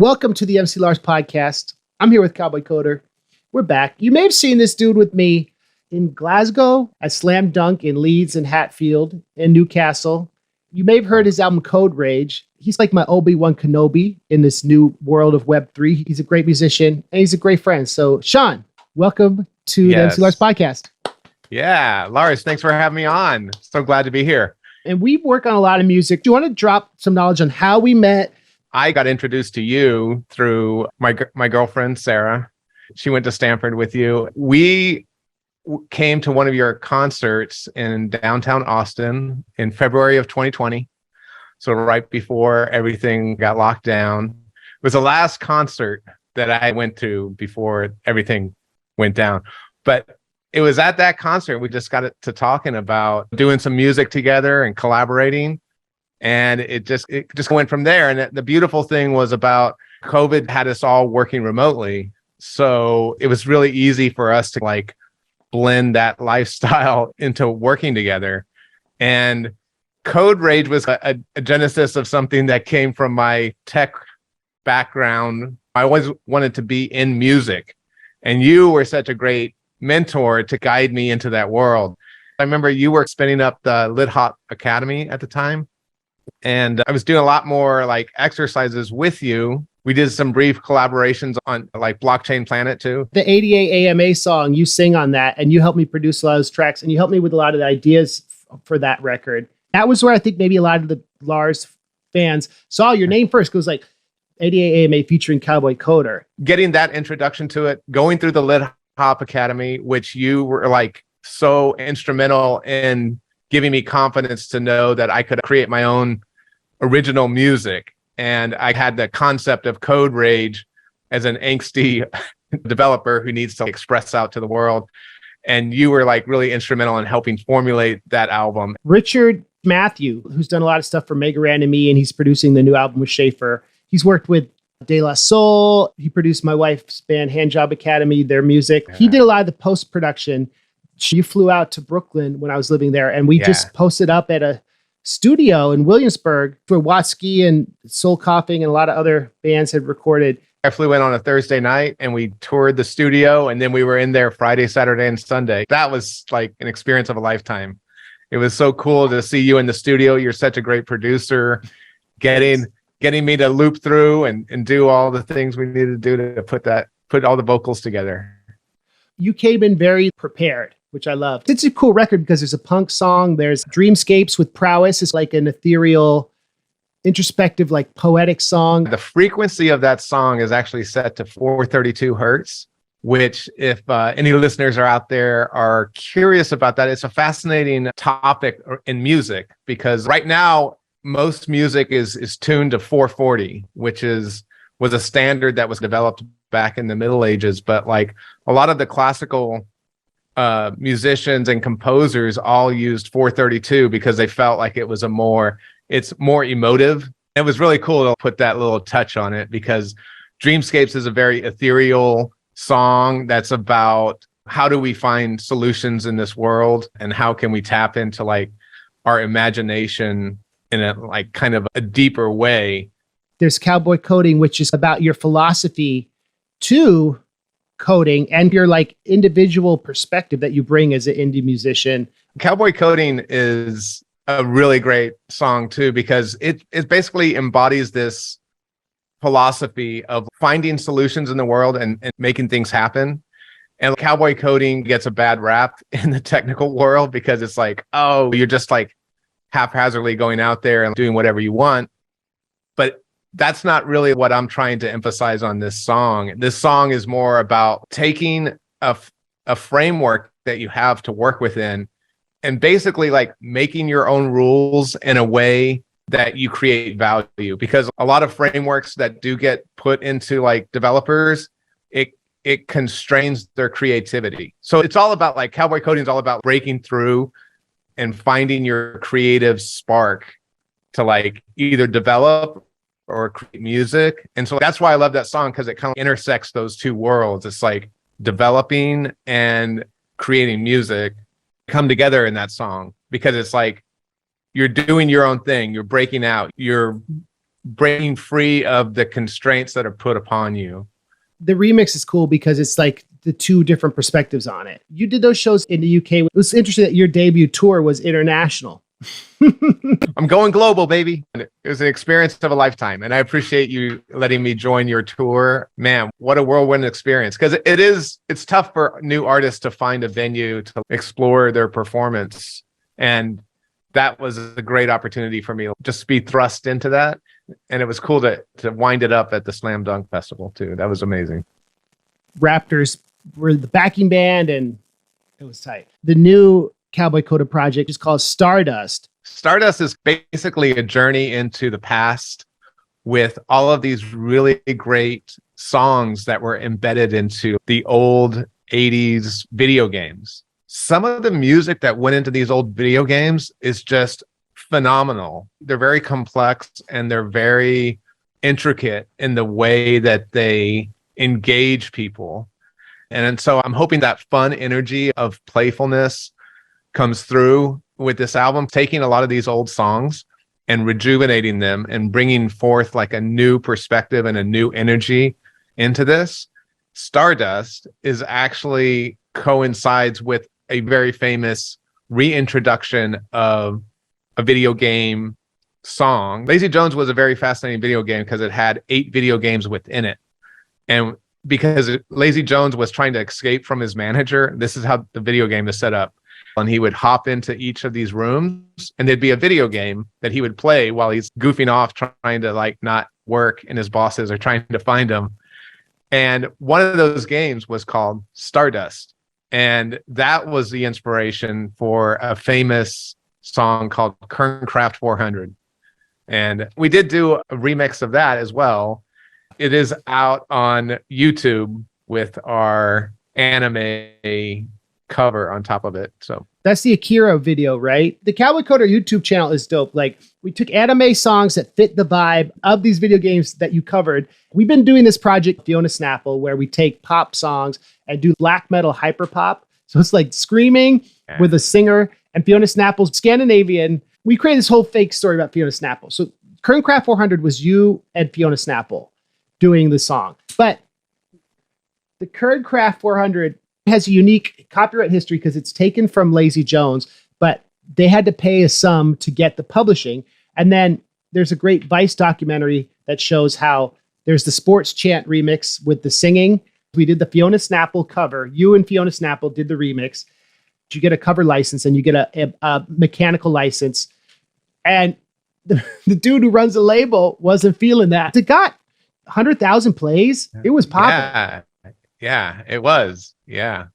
Welcome to the MC Lars Podcast. I'm here with Cowboy Coder. We're back. You may have seen this dude with me in Glasgow, at Slam Dunk, in Leeds and Hatfield, in Newcastle. You may have heard his album Code Rage. He's like my Obi-Wan Kenobi in this new world of Web3. He's a great musician and he's a great friend. So, Sean, welcome to the MC Lars Podcast. Yeah, Lars, thanks for having me on. So glad to be here. And we work on a lot of music. Do you want to drop some knowledge on how we met? I got introduced to you through my girlfriend, Sarah. She went to Stanford with you. We came to one of your concerts in downtown Austin in February of 2020. So right before everything got locked down. It was the last concert that I went to before everything went down. But it was at that concert we just got to talking about doing some music together and collaborating. And it just went from there. And the beautiful thing was about COVID had us all working remotely. So it was really easy for us to like blend that lifestyle into working together. And Code Rage was a genesis of something that came from my tech background. I always wanted to be in music. And you were such a great mentor to guide me into that world. I remember you were spinning up the Lit Hop Academy at the time. And I was doing a lot more like exercises with you. We did some brief collaborations on like Blockchain Planet too. The 88 AMA song, you sing on that and you helped me produce a lot of those tracks and you helped me with a lot of the ideas for that record. That was where I think maybe a lot of the Lars fans saw your name first. It was like 88 AMA featuring Cowboy Coder. Getting that introduction to it, going through the Lit Hop Academy, which you were like so instrumental in giving me confidence to know that I could create my own original music. And I had the concept of Code Rage as an angsty developer who needs to express out to the world. And you were like really instrumental in helping formulate that album. Richard Matthew, who's done a lot of stuff for Mega Ran and me, and he's producing the new album with Schaefer. He's worked with De La Soul. He produced my wife's band Handjob Academy, their music. Yeah. He did a lot of the post-production. She flew out to Brooklyn when I was living there, and we just posted up at a studio in Williamsburg where Watsky and Soul Coughing and a lot of other bands had recorded. I flew in on a Thursday night and we toured the studio, and then we were in there Friday, Saturday, and Sunday. That was like an experience of a lifetime. It was so cool to see you in the studio. You're such a great producer, getting me to loop through and do all the things we needed to do to put all the vocals together. You came in very prepared, which I love. It's a cool record because there's a punk song. There's Dreamscapes with Prowess. It's like an ethereal, introspective, like poetic song. The frequency of that song is actually set to 432 hertz, which if any listeners are out there are curious about that, it's a fascinating topic in music because right now, most music is tuned to 440, which was a standard that was developed back in the Middle Ages. But like a lot of the classical musicians and composers all used 432 because they felt like it's more emotive. It was really cool to put that little touch on it because Dreamscapes is a very ethereal song that's about how do we find solutions in this world and how can we tap into like our imagination in a like kind of a deeper way. There's Cowboy Coding, which is about your philosophy to coding and your like individual perspective that you bring as an indie musician. Cowboy Coding is a really great song too, because it basically embodies this philosophy of finding solutions in the world and making things happen. And Cowboy Coding gets a bad rap in the technical world because it's like, oh, you're just like haphazardly going out there and doing whatever you want. But that's not really what I'm trying to emphasize on this song. This song is more about taking a framework that you have to work within and basically like making your own rules in a way that you create value. Because a lot of frameworks that do get put into like developers, it constrains their creativity. So it's all about like Cowboy Coding is all about breaking through and finding your creative spark to like either develop or create music. And so that's why I love that song, because it kind of intersects those two worlds. It's like developing and creating music come together in that song, because it's like you're doing your own thing, you're breaking out, you're breaking free of the constraints that are put upon you. The remix is cool because it's like the two different perspectives on it. You did those shows in the UK. It was interesting that your debut tour was international. I'm going global, baby. It was an experience of a lifetime. And I appreciate you letting me join your tour. Man, what a whirlwind experience. Because it's tough for new artists to find a venue to explore their performance. And that was a great opportunity for me to just be thrust into that. And it was cool to wind it up at the Slam Dunk Festival too. That was amazing. Raptors were the backing band and it was tight. The new Cowboy Coder project is called Stardust. Stardust is basically a journey into the past with all of these really great songs that were embedded into the old 80s video games. Some of the music that went into these old video games is just phenomenal. They're very complex and they're very intricate in the way that they engage people. And so I'm hoping that fun energy of playfulness comes through with this album, taking a lot of these old songs and rejuvenating them and bringing forth like a new perspective and a new energy into this. Stardust is actually coincides with a very famous reintroduction of a video game song. Lazy Jones was a very fascinating video game because it had 8 video games within it. And because Lazy Jones was trying to escape from his manager, this is how the video game is set up. And he would hop into each of these rooms and there'd be a video game that he would play while he's goofing off, trying to like not work and his bosses are trying to find him. And one of those games was called Stardust. And that was the inspiration for a famous song called Kernkraft 400. And we did do a remix of that as well. It is out on YouTube with our anime cover on top of it. So that's the Akira video, right? The Cowboy Coder YouTube channel is dope. Like we took anime songs that fit the vibe of these video games that you covered. We've been doing this project, Fiona Snapple, where we take pop songs and do black metal hyper pop. So it's like screaming with a singer and Fiona Snapple's Scandinavian. We created this whole fake story about Fiona Snapple. So Kernkraft 400 was you and Fiona Snapple doing the song. But the Kernkraft 400 has a unique copyright history because it's taken from Lazy Jones, but they had to pay a sum to get the publishing. And then there's a great Vice documentary that shows how there's the sports chant remix with the singing. We did the Fiona Snapple cover. You and Fiona Snapple did the remix. You get a cover license and you get a mechanical license. And the dude who runs the label wasn't feeling that. It got 100,000 plays. It was popular. Yeah, it was. Yeah.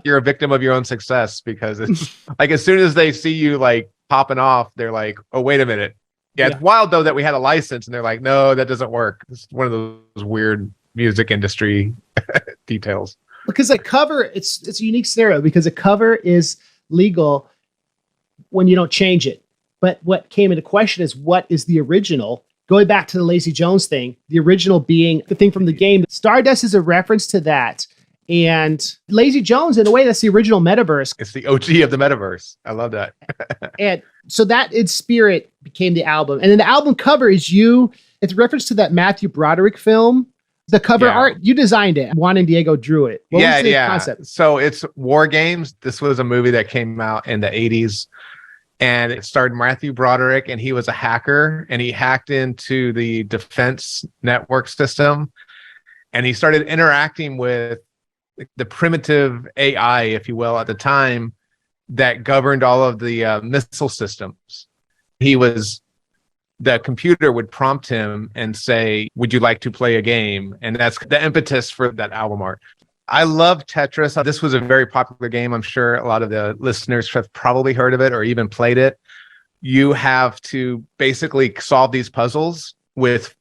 You're a victim of your own success because it's like as soon as they see you like popping off, they're like, oh, wait a minute. Yeah, it's wild though that we had a license and they're like, no, that doesn't work. It's one of those weird music industry details. Because a cover, it's a unique scenario because a cover is legal when you don't change it. But what came into question is what is the original? Going back to the Lazy Jones thing, the original being the thing from the game. Stardust is a reference to that. And Lazy Jones, in a way, that's the original metaverse. It's the OG of the metaverse. I love that. And so that in spirit became the album. And then the album cover is you. It's a reference to that Matthew Broderick film. The cover art, you designed it. Juan and Diego drew it. What was the concept? So it's War Games. This was a movie that came out in the 80s. And it starred Matthew Broderick, and he was a hacker, and he hacked into the defense network system. And he started interacting with the primitive AI, if you will, at the time that governed all of the missile systems. The computer would prompt him and say, would you like to play a game? And that's the impetus for that album art. I love Tetris. This was a very popular game. I'm sure a lot of the listeners have probably heard of it or even played it. You have to basically solve these puzzles with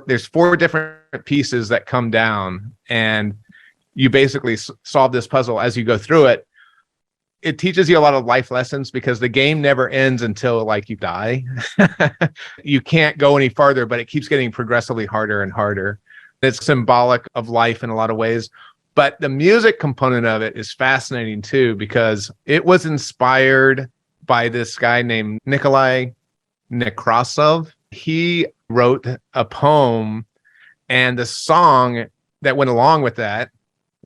there's 4 different pieces that come down, and you basically solve this puzzle as you go through it. It teaches you a lot of life lessons because the game never ends until like you die. You can't go any farther, but it keeps getting progressively harder and harder. It's symbolic of life in a lot of ways. But the music component of it is fascinating too, because it was inspired by this guy named Nikolai Nekrasov. He wrote a poem, and the song that went along with that,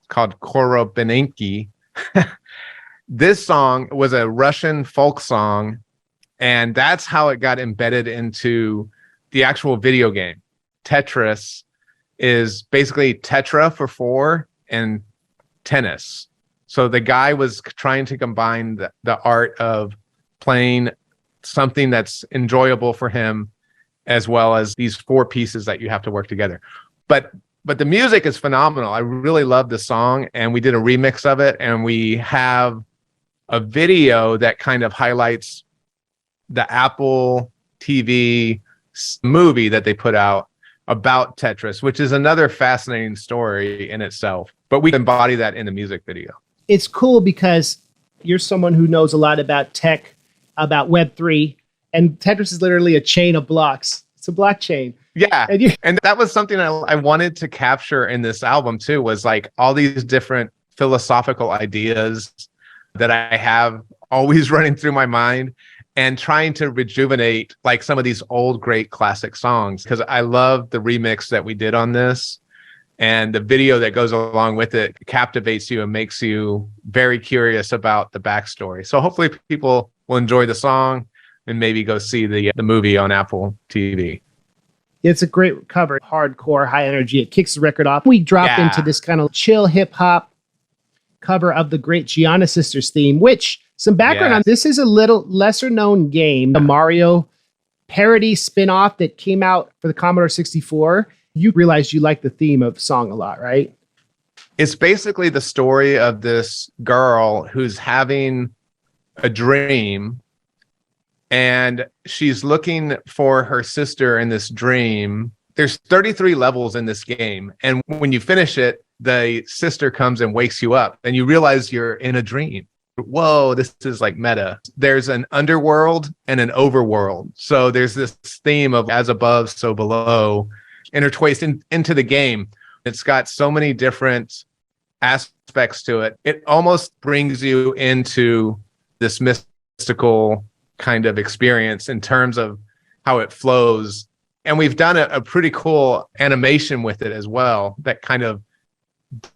called Korobenenki. This song was a Russian folk song, and that's how it got embedded into the actual video game. Tetris is basically tetra for 4 and tennis. So the guy was trying to combine the art of playing something that's enjoyable for him, as well as these 4 pieces that you have to work together. But the music is phenomenal. I really love the song, and we did a remix of it, and we have a video that kind of highlights the Apple TV movie that they put out about Tetris, which is another fascinating story in itself. But we embody that in the music video. It's cool because you're someone who knows a lot about tech, about Web3, and Tetris is literally a chain of blocks. It's a blockchain. Yeah. And that was something I wanted to capture in this album too, was like all these different philosophical ideas that I have always running through my mind, and trying to rejuvenate like some of these old great classic songs, because I love the remix that we did on this, and the video that goes along with it captivates you and makes you very curious about the backstory. So hopefully people will enjoy the song and maybe go see the movie on Apple TV. It's a great cover, hardcore, high energy. It kicks the record off. We drop into this kind of chill hip hop cover of the great Giana Sisters theme, which, some background on this, is a little lesser known game, a Mario parody spin-off that came out for the Commodore 64. You realized you like the theme of song a lot, right? It's basically the story of this girl who's having a dream, and she's looking for her sister in this dream. There's 33 levels in this game, and when you finish it, the sister comes and wakes you up, and you realize you're in a dream. Whoa, this is like meta. There's an underworld and an overworld. So there's this theme of as above, so below, intertwined into the game. It's got so many different aspects to it. It almost brings you into this mystical kind of experience in terms of how it flows. And we've done a pretty cool animation with it as well that kind of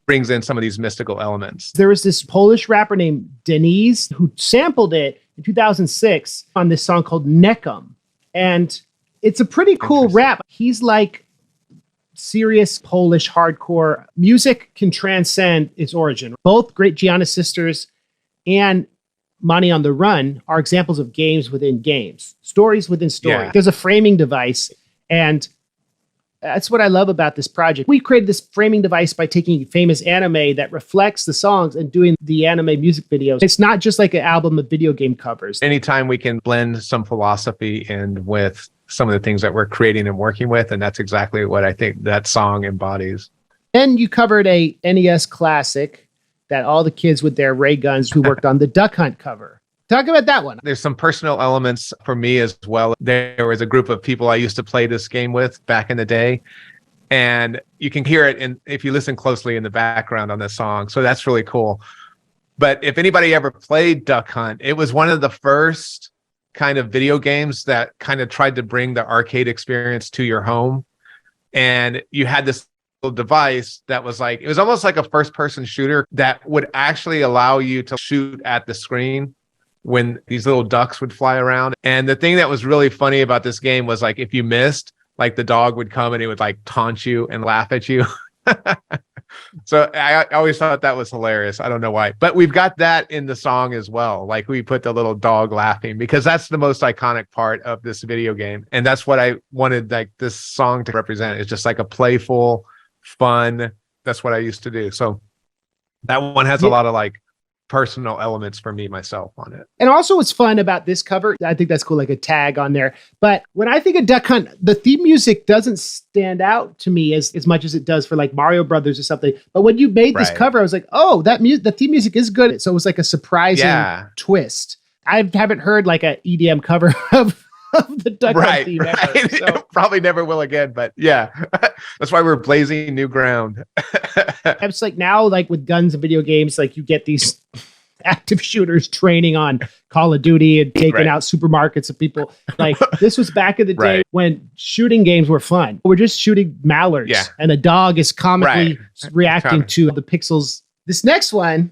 brings in some of these mystical elements. There was this Polish rapper named Denise who sampled it in 2006 on this song called Neckum. And it's a pretty cool rap. He's like serious Polish hardcore. Music can transcend its origin. Both great Giana Sisters and Monty on the Run are examples of games within games, stories within stories. Yeah. There's a framing device, and that's what I love about this project. We created this framing device by taking famous anime that reflects the songs and doing the anime music videos. It's not just like an album of video game covers. Anytime we can blend some philosophy in with some of the things that we're creating and working with, and that's exactly what I think that song embodies. Then you covered a NES classic that all the kids with their ray guns who worked on the Duck Hunt cover. Talk about that one. There's some personal elements for me as well. There was a group of people I used to play this game with back in the day, and you can hear it if you listen closely in the background on this song. So that's really cool. But if anybody ever played Duck Hunt, it was one of the first kind of video games that kind of tried to bring the arcade experience to your home. And you had this little device that was like, it was almost like a first-person shooter that would actually allow you to shoot at the screen when these little ducks would fly around. And the thing that was really funny about this game was like, if you missed, like the dog would come and it would like taunt you and laugh at you. So I always thought that was hilarious. I don't know why, but we've got that in the song as well. Like we put the little dog laughing because that's the most iconic part of this video game. And that's what I wanted like this song to represent. It's just like a playful, fun. That's what I used to do. So that one has a lot of like personal elements for me myself on it. And also what's fun about this cover, I think that's cool, like a tag on there. But when I think of Duck Hunt, the theme music doesn't stand out to me as much as it does for like Mario Brothers or something. But when you made this cover, I was like, oh, the theme music is good. So it was like a surprising twist. I haven't heard like an EDM cover of the Duck Hunt theme ever, so. Probably never will again, but yeah. That's why we're blazing new ground. It's like now, like with guns and video games, like you get these active shooters training on Call of Duty and taking out supermarkets of people. Like this was back in the day when shooting games were fun. We're just shooting mallards and a dog is comically reacting to the pixels. This next one,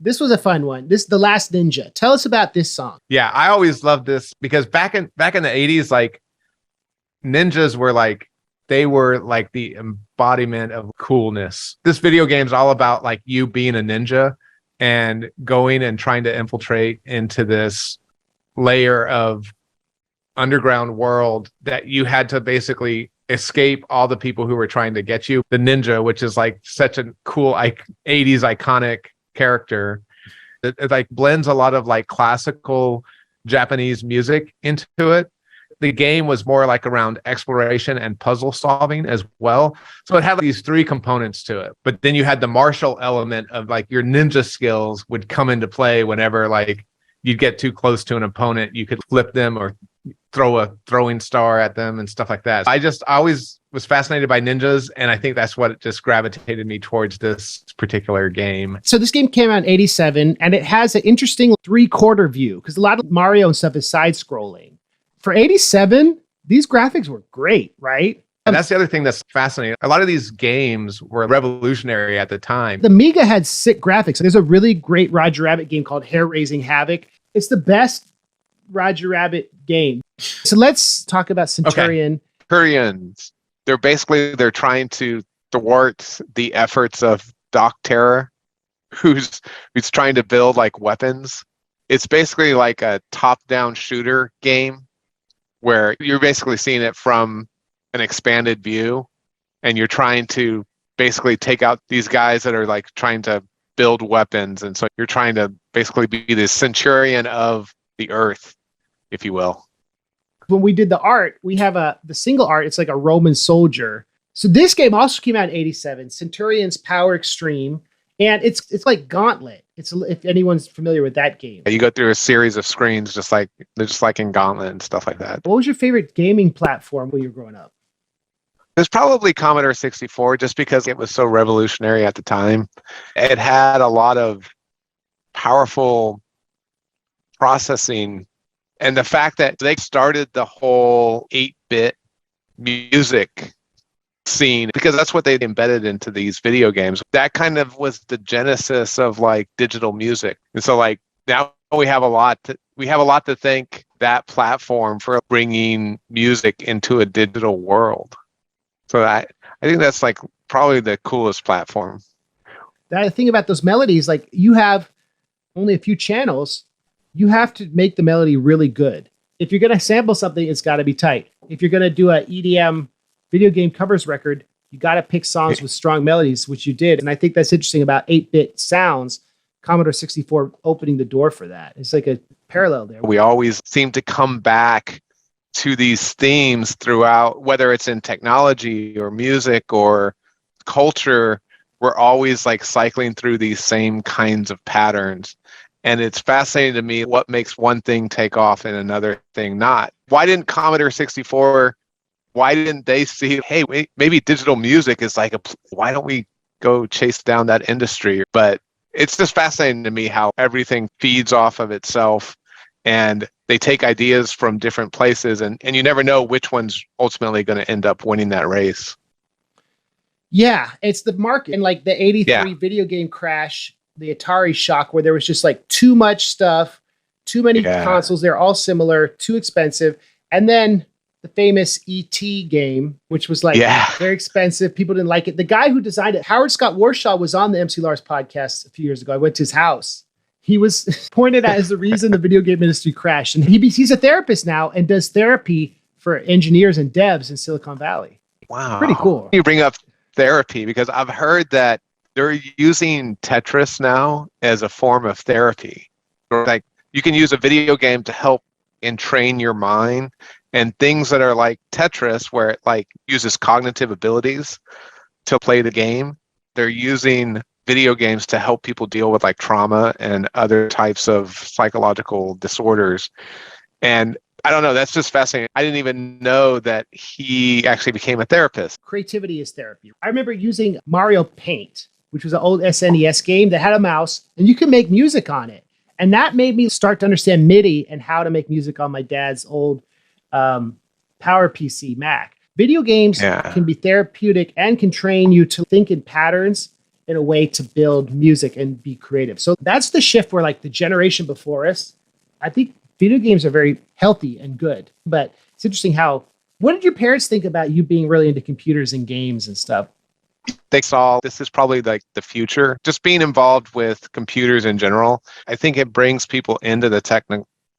this was a fun one. This is The Last Ninja. Tell us about this song. Yeah, I always loved this because back in the 80s, like ninjas were like, they were like the embodiment of coolness. This video game is all about like you being a ninja and going and trying to infiltrate into this layer of underground world that you had to basically escape all the people who were trying to get you. The ninja, which is like such a cool 80s iconic character. It like blends a lot of like classical Japanese music into it. The game was more like around exploration and puzzle solving as well. So it had these three components to it. But then you had the martial element of like your ninja skills would come into play whenever like you'd get too close to an opponent. You could flip them or throw a throwing star at them and stuff like that. I always was fascinated by ninjas. And I think that's what just gravitated me towards this particular game. So this game came out in 87 and it has an interesting 3/4 view because a lot of Mario and stuff is side scrolling. For 87, these graphics were great, right? And that's the other thing that's fascinating. A lot of these games were revolutionary at the time. The Amiga had sick graphics. There's a really great Roger Rabbit game called Hair Raising Havoc. It's the best Roger Rabbit game. So let's talk about Centurion. Centurions. They're trying to thwart the efforts of Doc Terror, who's trying to build like weapons. It's basically like a top-down shooter game where you're basically seeing it from an expanded view and you're trying to basically take out these guys that are like trying to build weapons. And so you're trying to basically be the Centurion of the earth, if you will. When we did the art, we have the single art. It's like a Roman soldier. So this game also came out in 87, Centurion's Power Extreme. And it's like Gauntlet. It's if anyone's familiar with that game. You go through a series of screens just like in Gauntlet and stuff like that. What was your favorite gaming platform when you were growing up? It's probably Commodore 64 just because it was so revolutionary at the time. It had a lot of powerful processing and the fact that they started the whole 8-bit music scene because that's what they embedded into these video games. That kind of was the genesis of like digital music. And so like now we have a lot to thank that platform for bringing music into a digital world. So I think that's like probably the coolest platform. The thing about those melodies, like you have only a few channels, you have to make the melody really good. If you're going to sample something, it's got to be tight. If you're going to do a EDM video game covers record, you got to pick songs with strong melodies, which you did. And I think that's interesting about 8-bit sounds, Commodore 64 opening the door for that. It's like a parallel there. We always seem to come back to these themes throughout, whether it's in technology or music or culture, we're always like cycling through these same kinds of patterns. And it's fascinating to me what makes one thing take off and another thing not. Why didn't Commodore 64, why didn't they see, hey, maybe digital music is like why don't we go chase down that industry? But it's just fascinating to me how everything feeds off of itself and they take ideas from different places and you never know which one's ultimately going to end up winning that race. Yeah, it's the market. And like the 83 video game crash, the Atari shock, where there was just like too much stuff, too many consoles, they're all similar, too expensive. And then the famous E.T. game, which was like very expensive. People didn't like it. The guy who designed it, Howard Scott Warshaw, was on the MC Lars podcast a few years ago. I went to his house. He was pointed out as the reason the video game industry crashed. And he's a therapist now and does therapy for engineers and devs in Silicon Valley. Wow. Pretty cool. You bring up therapy because I've heard that they're using Tetris now as a form of therapy. Like you can use a video game to help entrain your mind, and things that are like Tetris, where it like uses cognitive abilities to play the game. They're using video games to help people deal with like trauma and other types of psychological disorders. And I don't know, that's just fascinating. I didn't even know that he actually became a therapist. Creativity is therapy. I remember using Mario Paint which was an old SNES game that had a mouse, and you could make music on it. And that made me start to understand MIDI and how to make music on my dad's old Power PC Mac. Video games can be therapeutic and can train you to think in patterns in a way to build music and be creative. So that's the shift where like the generation before us, I think video games are very healthy and good. But it's interesting what did your parents think about you being really into computers and games and stuff? They saw this is probably like the future. Just being involved with computers in general, I think it brings people into the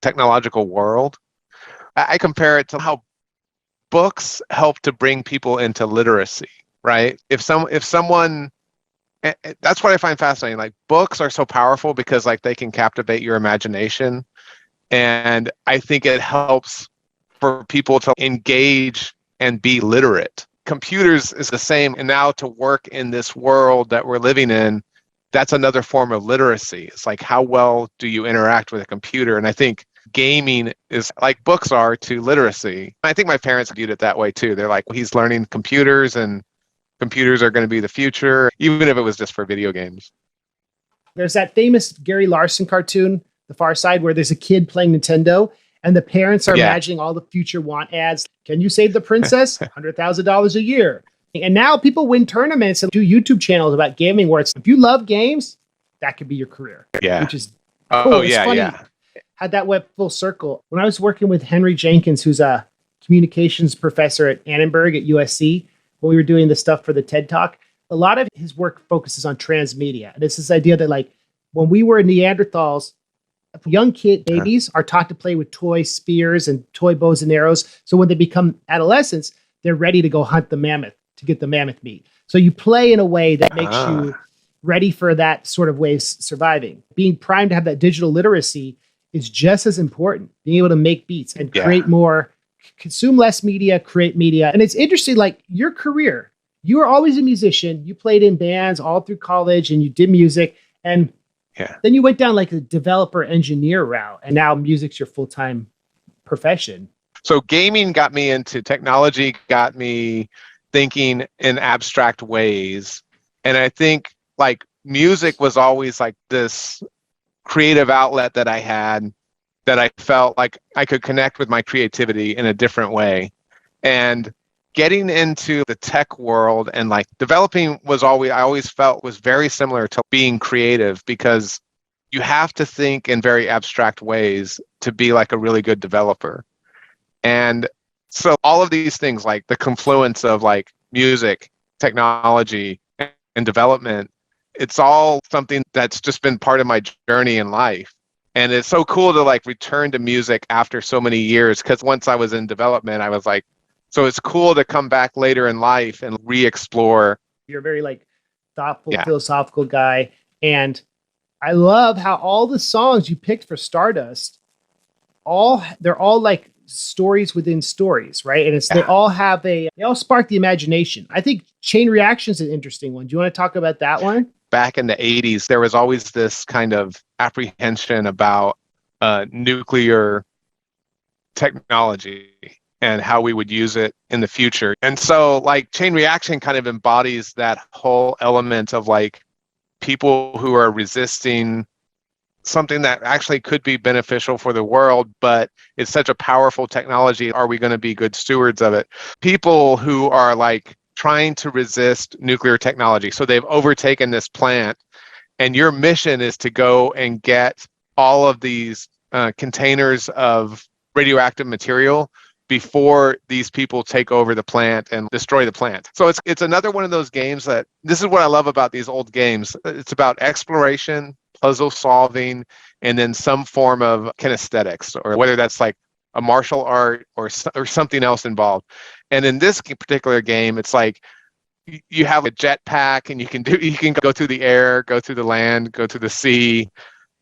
technological world. I compare it to how books help to bring people into literacy, right? If someone, that's what I find fascinating. Like books are so powerful because like they can captivate your imagination. And I think it helps for people to engage and be literate. Computers is the same. And now to work in this world that we're living in, that's another form of literacy. It's like, how well do you interact with a computer? And I think gaming is like books are to literacy. I think my parents viewed it that way too. They're like, well, he's learning computers and computers are going to be the future, even if it was just for video games. There's that famous Gary Larson cartoon, The Far Side, where there's a kid playing Nintendo and the parents are imagining all the future want ads. Can you save the princess? $100,000 a year. And now people win tournaments and do YouTube channels about gaming where it's, if you love games, that could be your career. Yeah. Which is cool. Oh, it's yeah, funny. yeah. Had that went full circle. When I was working with Henry Jenkins, who's a communications professor at Annenberg at USC, when we were doing the stuff for the TED Talk, a lot of his work focuses on transmedia. And it's this idea that like when we were Neanderthals, young babies are taught to play with toy spears and toy bows and arrows. So when they become adolescents, they're ready to go hunt the mammoth to get the mammoth meat. So you play in a way that makes you ready for that sort of way of surviving. Being primed to have that digital literacy is just as important. Being able to make beats and create more, consume less media, create media. And it's interesting, like your career, you were always a musician. You played in bands all through college and you did music. And then you went down like a developer engineer route. And now music's your full-time profession. So gaming got me into technology, got me thinking in abstract ways. And I think like music was always like this creative outlet that I had that I felt like I could connect with my creativity in a different way. And getting into the tech world and like developing I always felt was very similar to being creative because you have to think in very abstract ways to be like a really good developer. And so all of these things, like the confluence of like music, technology, and development, it's all something that's just been part of my journey in life. And it's so cool to like return to music after so many years, because once I was in development, I was like, so it's cool to come back later in life and re-explore. You're a very like thoughtful, philosophical guy. And I love how all the songs you picked for Stardust, they're all like stories within stories, right? And they all spark the imagination. I think Chain Reaction is an interesting one. Do you want to talk about that one? Back in the 80s, there was always this kind of apprehension about nuclear technology and how we would use it in the future. And so like Chain Reaction kind of embodies that whole element of like people who are resisting something that actually could be beneficial for the world, but it's such a powerful technology. Are we going to be good stewards of it? People who are like trying to resist nuclear technology. So they've overtaken this plant, and your mission is to go and get all of these containers of radioactive material before these people take over the plant and destroy the plant. So it's another one of those games that, this is what I love about these old games. It's about exploration, puzzle solving, and then some form of kinesthetics, or whether that's like a martial art or something else involved. And in this particular game, it's like you have a jetpack and you can go through the air, go through the land, go through the sea,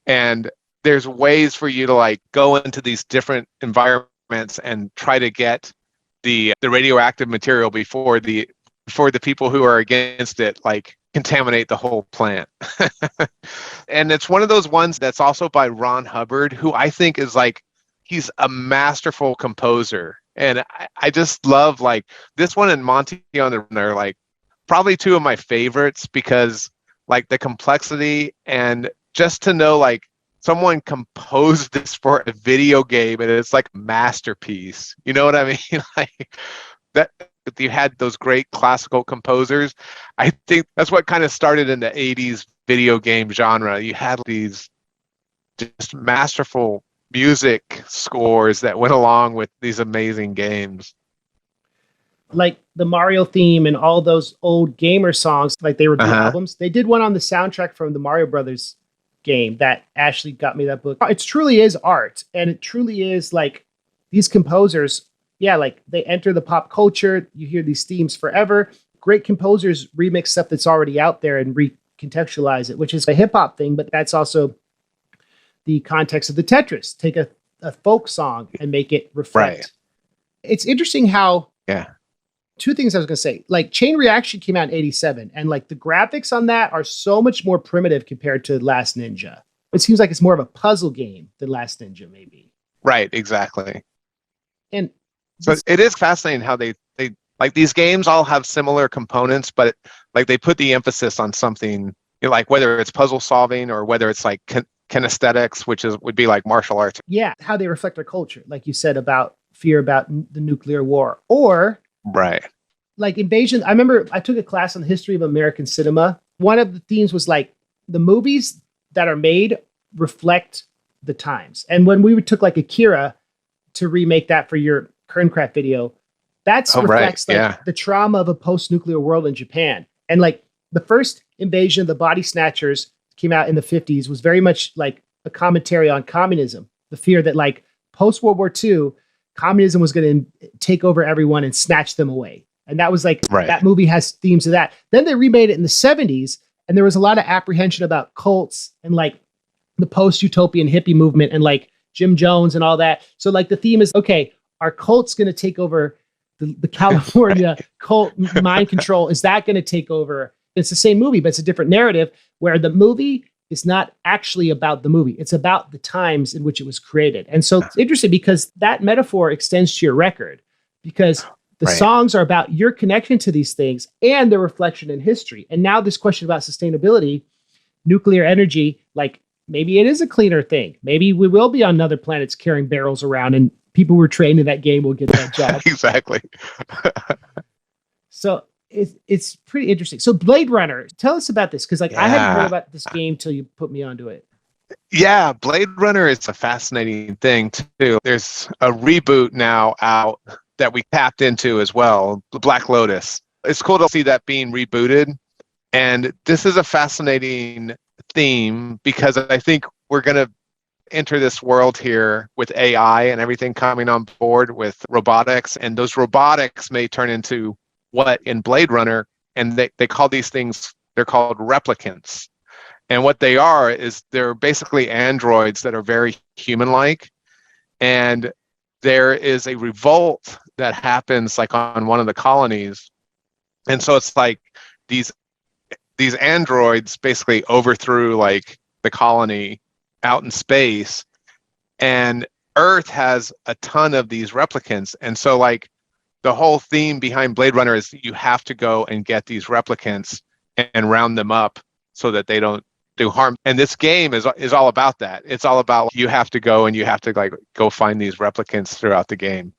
and there's ways for you to like go into these different environments and try to get the radioactive material before the people who are against it like contaminate the whole plant. And it's one of those ones that's also by Ron Hubbard, who I think is like, he's a masterful composer. And I just love like this one and Monty on they're like probably two of my favorites, because like the complexity, and just to know like someone composed this for a video game and it's like a masterpiece. You know what I mean? Like that, you had those great classical composers. I think that's what kind of started in the 80s video game genre. You had these just masterful music scores that went along with these amazing games. Like the Mario theme and all those old gamer songs, like they were good albums. They did one on the soundtrack from the Mario Brothers game that actually got me that book. It truly is art, and it truly is like these composers, like they enter the pop culture. You hear these themes forever. Great composers remix stuff that's already out there and recontextualize it, which is a hip hop thing, but that's also the context of the Tetris. Take a folk song and make it reflect. Right. It's interesting how two things I was going to say, like Chain Reaction came out in 87, and like the graphics on that are so much more primitive compared to Last Ninja. It seems like it's more of a puzzle game than Last Ninja, maybe. Right, exactly. And so it is fascinating how they like these games all have similar components, but like they put the emphasis on something, like whether it's puzzle solving or whether it's like kinesthetics, which would be like martial arts. Yeah, how they reflect our culture, like you said, about fear about the nuclear war, or right, like invasion. I remember I took a class on the history of American cinema. One of the themes was like the movies that are made reflect the times. And when we took like Akira to remake that for your Kernkraft video, that reflects the trauma of a post-nuclear world in Japan. And like the first invasion of the Body Snatchers came out in the 50s was very much like a commentary on communism, the fear that like post-World War II, communism was going to take over everyone and snatch them away. And that was like, that movie has themes of that. Then they remade it in the 70s, and there was a lot of apprehension about cults and like the post-utopian hippie movement and like Jim Jones and all that. So like the theme is, okay, are cults going to take over the California cult mind control? Is that going to take over? It's the same movie, but it's a different narrative where the movie is not actually about the movie. It's about the times in which it was created. And so it's interesting because that metaphor extends to your record, because the songs are about your connection to these things and their reflection in history. And now this question about sustainability, nuclear energy, like maybe it is a cleaner thing. Maybe we will be on other planets carrying barrels around, and people who were trained in that game will get that job. Exactly. So it's pretty interesting. So Blade Runner, tell us about this, because like I hadn't heard about this game till you put me onto it. Yeah, Blade Runner is a fascinating thing too. There's a reboot now out that we tapped into as well, Black Lotus. It's cool to see that being rebooted. And this is a fascinating theme because I think we're going to enter this world here with AI and everything coming on board with robotics. And those robotics may turn into what in Blade Runner, and they call these things, they're called replicants. And what they are is they're basically androids that are very human-like. And there is a revolt that happens like on one of the colonies. And so it's like these androids basically overthrew like the colony out in space, and Earth has a ton of these replicants. And so like the whole theme behind Blade Runner is you have to go and get these replicants and round them up so that they don't do harm. And this game is all about that. It's all about you have to go and you have to like go find these replicants throughout the game.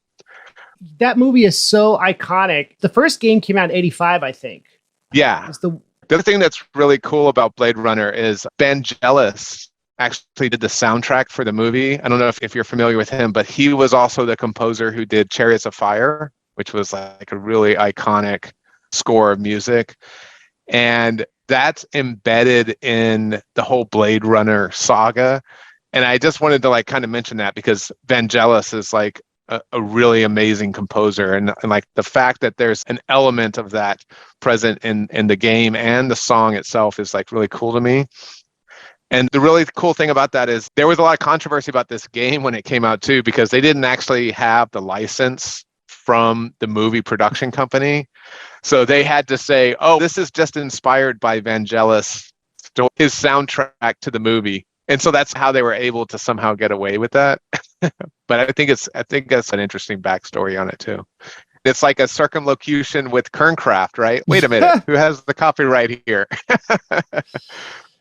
That movie is so iconic. The first game came out in 85, I think. Yeah. The other thing that's really cool about Blade Runner is Vangelis actually did the soundtrack for the movie. I don't know if you're familiar with him, but he was also the composer who did Chariots of Fire, which was like a really iconic score of music. And that's embedded in the whole Blade Runner saga. And I just wanted to like kind of mention that because Vangelis is like a really amazing composer. And like the fact that there's an element of that present in the game and the song itself is like really cool to me. And the really cool thing about that is there was a lot of controversy about this game when it came out too, because they didn't actually have the license from the movie production company. So they had to say, oh, this is just inspired by Vangelis, his soundtrack to the movie. And so that's how they were able to somehow get away with that. But I think that's an interesting backstory on it too. It's like a circumlocution with Kernkraft, right? Wait a minute, who has the copyright here?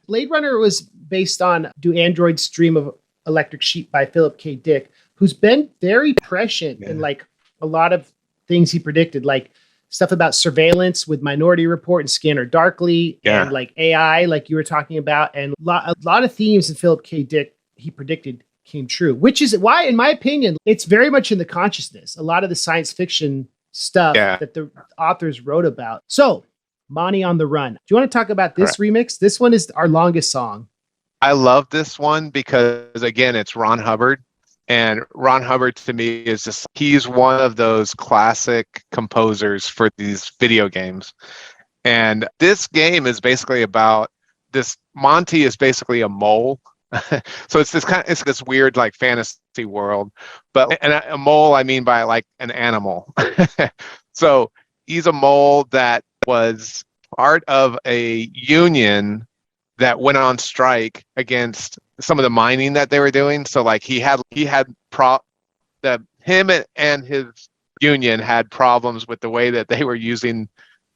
Blade Runner was based on Do Androids Dream of Electric Sheep by Philip K. Dick, who's been very prescient in like a lot of things he predicted, like stuff about surveillance with Minority Report and Scanner Darkly, and like AI, like you were talking about, and a lot of themes in Philip K. Dick he predicted came true, which is why, in my opinion, it's very much in the consciousness. A lot of the science fiction stuff that the authors wrote about. So, Monty on the Run. Do you want to talk about this remix? This one is our longest song. I love this one because, again, it's Ron Hubbard. And Ron Hubbard, to me, is just, he's one of those classic composers for these video games. And this game is basically about this. Monty is basically a mole. So it's this weird like fantasy world, but and a mole I mean by like an animal. So he's a mole that was part of a union that went on strike against some of the mining that they were doing. So like him and his union had problems with the way that they were using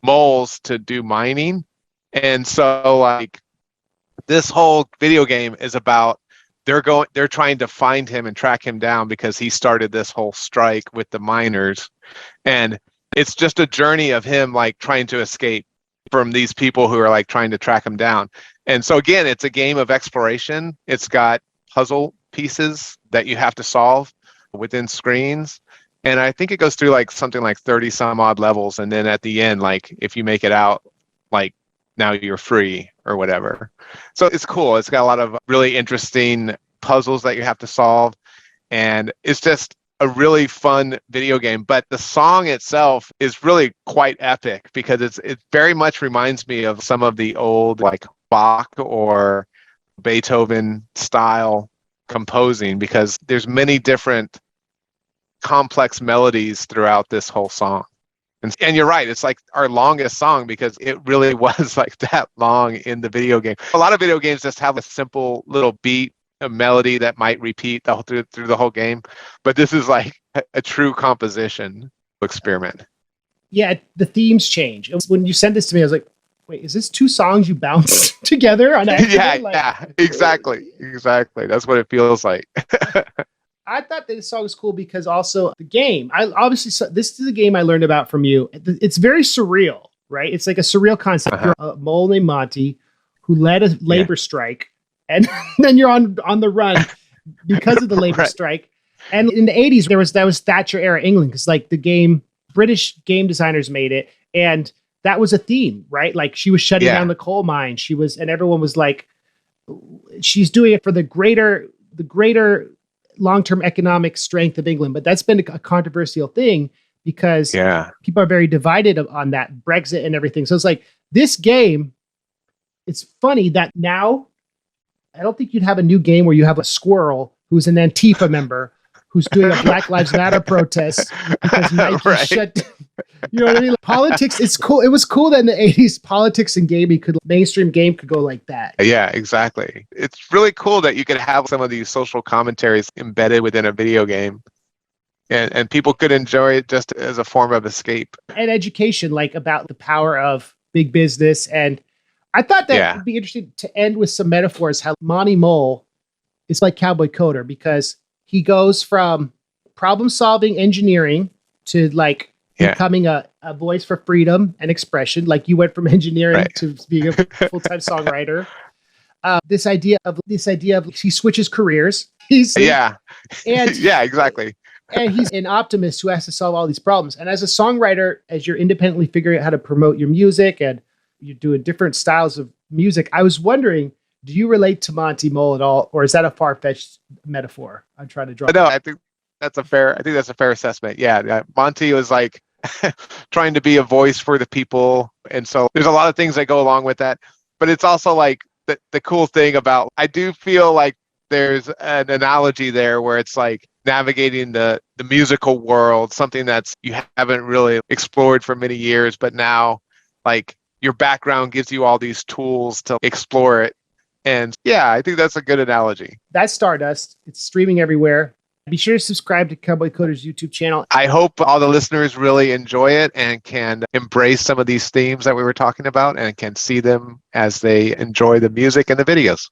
moles to do mining, and so like this whole video game is about they're trying to find him and track him down because he started this whole strike with the miners, and it's just a journey of him like trying to escape from these people who are like trying to track him down. And so again, it's a game of exploration. It's got puzzle pieces that you have to solve within screens, and I think it goes through like something like 30 some odd levels, and then at the end, like if you make it out, like now you're free or whatever. So it's cool. It's got a lot of really interesting puzzles that you have to solve, and it's just a really fun video game. But the song itself is really quite epic because it very much reminds me of some of the old like Bach or Beethoven style composing, because there's many different complex melodies throughout this whole song. And you're right, it's like our longest song because it really was like that long in the video game. A lot of video games just have a simple little beat, a melody that might repeat through the whole game. But this is like a true composition experiment. Yeah, the themes change. When you sent this to me, I was like, wait, is this two songs you bounce together on accident? Yeah, exactly. That's what it feels like. I thought that this song was cool because also the game, this is a game I learned about from you. It's very surreal, right? It's like a surreal concept. You're a mole named Monty who led a labor strike, and then you're on the run because of the labor strike. And in the 80s, that was Thatcher era England, because like British game designers made it, and that was a theme, right? Like she was shutting down the coal mine. And everyone was like, she's doing it for the greater long-term economic strength of England. But that's been a controversial thing because people are very divided on that, Brexit and everything. So it's like this game, it's funny that now I don't think you'd have a new game where you have a squirrel who's an Antifa member who's doing a Black Lives Matter protest because Nike shut. You know what I mean? Like, politics, it's cool. It was cool that in the 80s, politics and mainstream game could go like that. Yeah, exactly. It's really cool that you could have some of these social commentaries embedded within a video game. And people could enjoy it just as a form of escape. And education, like about the power of big business. And I thought that would be interesting to end with some metaphors, how Monty Mole is like Cowboy Coder, because he goes from problem-solving engineering to like becoming a voice for freedom and expression. Like you went from engineering to being a full-time songwriter. This idea of he switches careers. Exactly. And he's an optimist who has to solve all these problems. And as a songwriter, as you're independently figuring out how to promote your music and you're doing different styles of music, I was wondering, do you relate to Monty Mole at all, or is that a far-fetched metaphor I'm trying to draw? No, I think that's a fair assessment. Yeah, Monty was like trying to be a voice for the people, and so there's a lot of things that go along with that. But it's also like the cool thing about, I do feel like there's an analogy there where it's like navigating the musical world, something that's you haven't really explored for many years, but now like your background gives you all these tools to explore it. And yeah, I think that's a good analogy. That's Stardust. It's streaming everywhere. Be sure to subscribe to Cowboy Coder's YouTube channel. I hope all the listeners really enjoy it and can embrace some of these themes that we were talking about and can see them as they enjoy the music and the videos.